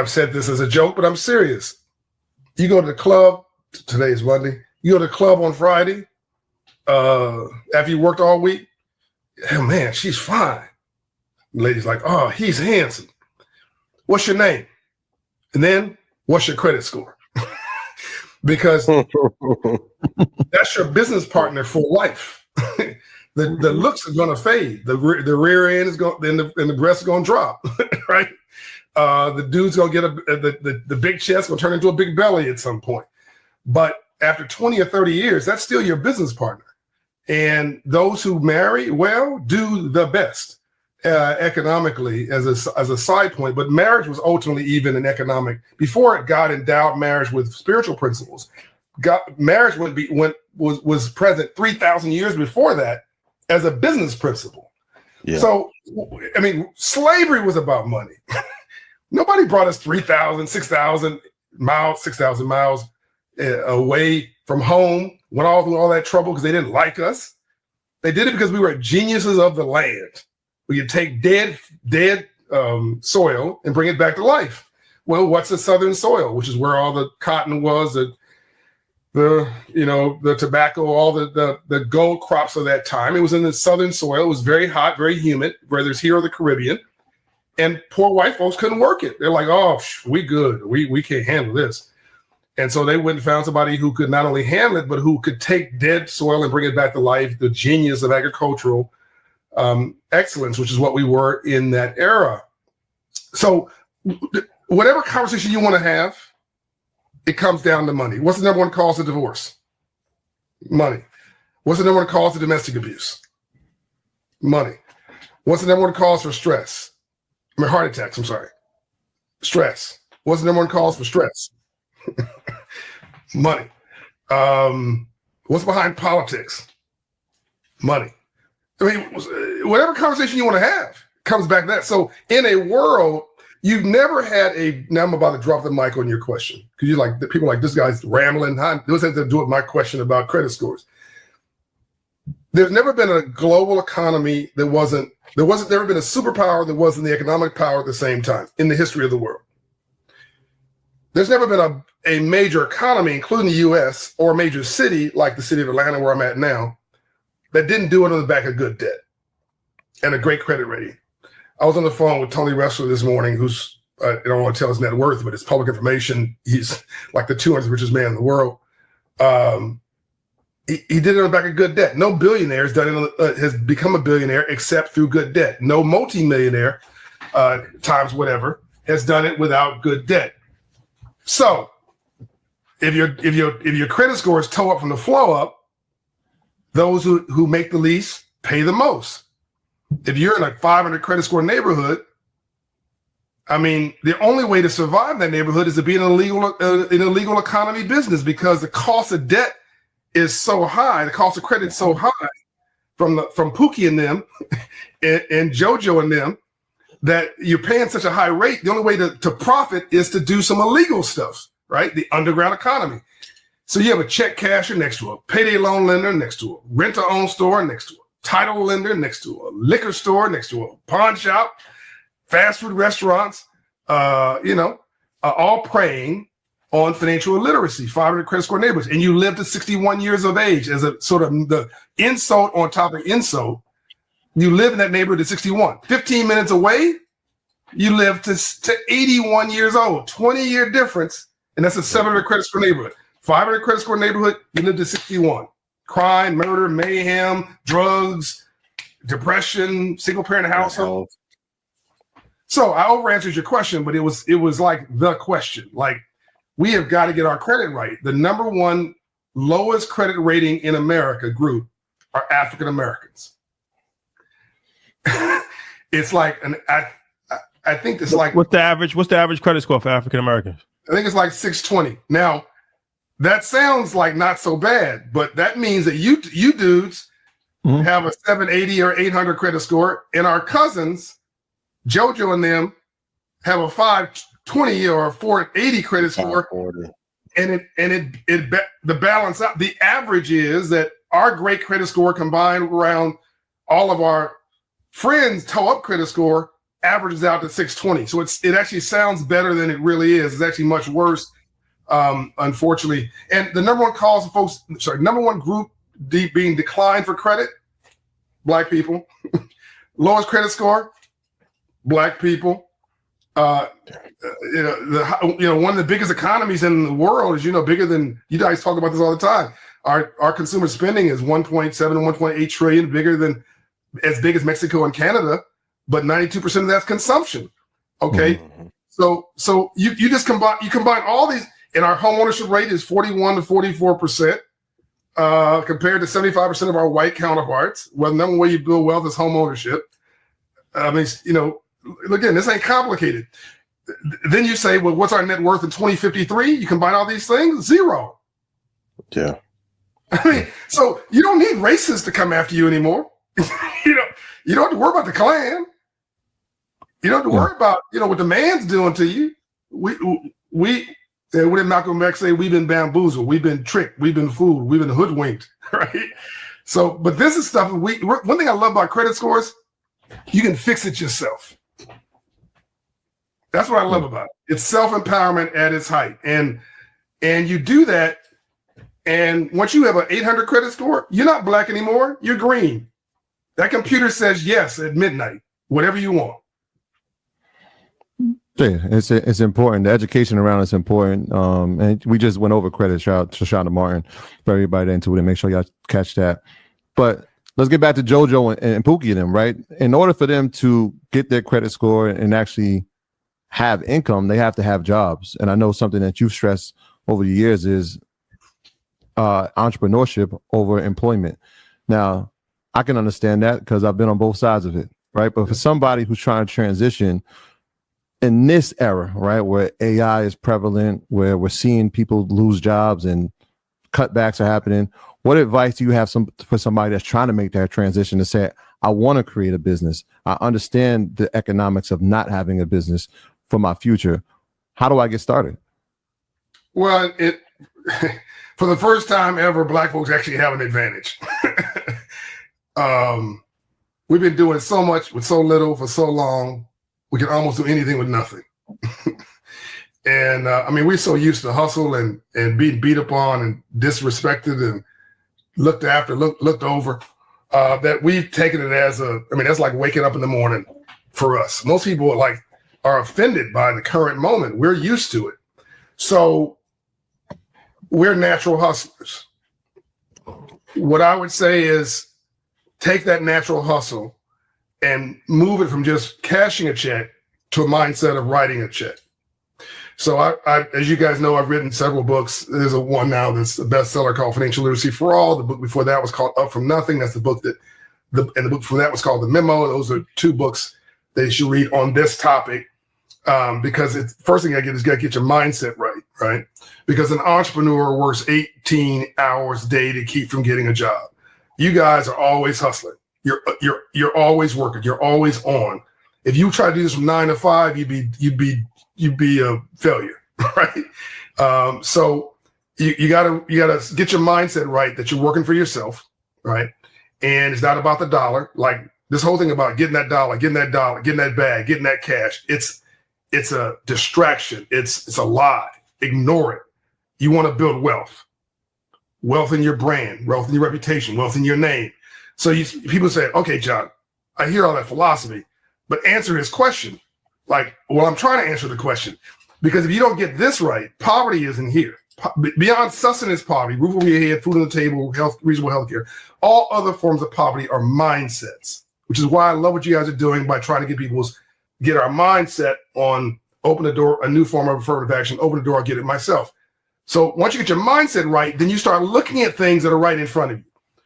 I've said this as a joke, but I'm serious. You go to the club, today's Monday, you go to the club on Friday, after you worked all week, oh man, she's fine. The lady's like, oh, he's handsome. What's your name? And then, what's your credit score? Because that's your business partner for life. The looks are going to fade. The rear end is going, and the breast is going to drop, right? The dude's going to get the big chest going to turn into a big belly at some point. But after 20 or 30 years, that's still your business partner. And those who marry well do the best economically as a side point. But marriage was ultimately even an economic. Before God endowed marriage with spiritual principles, marriage was present 3,000 years before that as a business principle. Yeah. So, I mean, slavery was about money. Nobody brought us 3,000, 6,000 miles away from home, went all through all that trouble because they didn't like us. They did it because we were geniuses of the land. We could take dead soil and bring it back to life. Well, what's the southern soil, which is where all the cotton was, the tobacco, all the gold crops of that time. It was in the southern soil. It was very hot, very humid, whether it's here or the Caribbean. And poor white folks couldn't work it. They're like, oh, we good. We can't handle this. And so they went and found somebody who could not only handle it, but who could take dead soil and bring it back to life, the genius of agricultural excellence, which is what we were in that era. So whatever conversation you want to have, it comes down to money. What's the number one cause of divorce? Money. What's the number one cause of domestic abuse? Money. What's the number one cause for stress? I mean, heart attacks, I'm sorry. Stress. What's the number one cause for stress? Money. What's behind politics? Money. I mean, whatever conversation you want to have comes back to that. So in a world, you've never had now I'm about to drop the mic on your question because you're like, people are like, this guy's rambling. This has to do with my question about credit scores. There's never been a global economy there wasn't never been a superpower that wasn't the economic power at the same time in the history of the world. There's never been a major economy, including the U.S. or a major city like the city of Atlanta, where I'm at now, that didn't do it on the back of good debt and a great credit rating. I was on the phone with Tony Ressler this morning, who's, I don't want to tell his net worth, but it's public information. He's like the 200th richest man in the world. He did it on the back of good debt. No billionaire has become a billionaire except through good debt. No multimillionaire times whatever has done it without good debt. So if your credit scores toe up from the flow up, those who make the least pay the most. If you're in a 500 credit score neighborhood, I mean, the only way to survive that neighborhood is to be in an illegal economy business because the cost of debt is so high. The cost of credit is so high from Pookie and them and JoJo and them that you're paying such a high rate. The only way to profit is to do some illegal stuff, right? The underground economy. So you have a check casher next to a payday loan lender next to a rent-to-own store next to a title lender next to a liquor store next to a pawn shop, fast food restaurants, all preying on financial illiteracy, 500 credit score neighborhoods. And you live to 61 years of age as a sort of the insult on top of insult. You live in that neighborhood at 61. 15 minutes away, you live to 81 years old, 20-year difference. And that's a 700 credit score neighborhood. 500 credit score neighborhood, you live to 61. Crime, murder, mayhem, drugs, depression, single parent household. So I over-answered your question, but it was like the question. Like, we have got to get our credit right. The number one lowest credit rating in America group are African Americans. It's like I think it's like what's the average credit score for African Americans? I think it's like 620. Now, that sounds like not so bad, but that means that you dudes have a 780 or 800 credit score, and our cousins, JoJo and them, have a 520 or a 480 credit score, and the balance out. The average is that our great credit score combined around all of our friends' toe-up credit score averages out to 620. So it actually sounds better than it really is. It's actually much worse, unfortunately. And the number one group being declined for credit, Black people. Lowest credit score, Black people. One of the biggest economies in the world is, bigger than, you guys talk about this all the time. Our consumer spending is 1.7 to 1.8 trillion, as big as Mexico and Canada, but 92% of that's consumption. Okay. Mm-hmm. So you just combine all these, and our home ownership rate is 41 to 44%, compared to 75% of our white counterparts. Well, the number one way you build wealth is home ownership. I mean, again, this ain't complicated. Then you say, well, what's our net worth in 2053? You combine all these things, zero. Yeah. I mean, so you don't need racists to come after you anymore. You don't have to worry about the Klan. You don't have to worry about, what the man's doing to you. What did Malcolm X say? We've been bamboozled. We've been tricked. We've been fooled. We've been hoodwinked, right? So, but this is stuff, one thing I love about credit scores, you can fix it yourself. That's what I love about it. It's self-empowerment at its height. And you do that, and once you have an 800 credit score, you're not Black anymore, you're green. That computer says yes at midnight, whatever you want. Yeah, it's important. The education around it's important. And we just went over credit. Shout out to Shonda Martin for everybody into it, and make sure y'all catch that. But let's get back to JoJo and Pookie and them, right? In order for them to get their credit score and actually have income, they have to have jobs. And I know something that you've stressed over the years is entrepreneurship over employment. Now, I can understand that because I've been on both sides of it, right? But for somebody who's trying to transition in this era, right, where AI is prevalent, where we're seeing people lose jobs and cutbacks are happening, what advice do you have for somebody that's trying to make that transition to say, I want to create a business. I understand the economics of not having a business for my future. How do I get started? Well, for the first time ever, Black folks actually have an advantage. We've been doing so much with so little for so long. We can almost do anything with nothing. And we're so used to hustle and being beat upon and disrespected and looked over, that we've taken it as that's like waking up in the morning for us. Most people are offended by the current moment. We're used to it. So we're natural hustlers. What I would say is take that natural hustle and move it from just cashing a check to a mindset of writing a check. So I as you guys know, I've written several books. There's one now that's a bestseller called Financial Literacy for All. The book before that was called Up From Nothing. That's the book and the book before that was called The Memo. Those are two books that you should read on this topic, because it's first thing I get is got to get your mindset right? Because an entrepreneur works 18 hours a day to keep from getting a job. You guys are always hustling. You're always working. You're always on. If you try to do this from 9 to 5, you'd be a failure, right? So you gotta get your mindset right that you're working for yourself, right? And it's not about the dollar. Like this whole thing about getting that dollar, getting that bag, getting that cash. It's a distraction. It's a lie. Ignore it. You want to build wealth in your brand, wealth in your reputation, wealth in your name. So people say, okay, John, I hear all that philosophy, but answer his question. I'm trying to answer the question, because if you don't get this right, poverty isn't here. Beyond sustenance poverty, roof over your head, food on the table, reasonable health care, all other forms of poverty are mindsets, which is why I love what you guys are doing by trying to get our mindset on open the door, a new form of affirmative action, open the door, I'll get it myself. So once you get your mindset right, then you start looking at things that are right in front of you.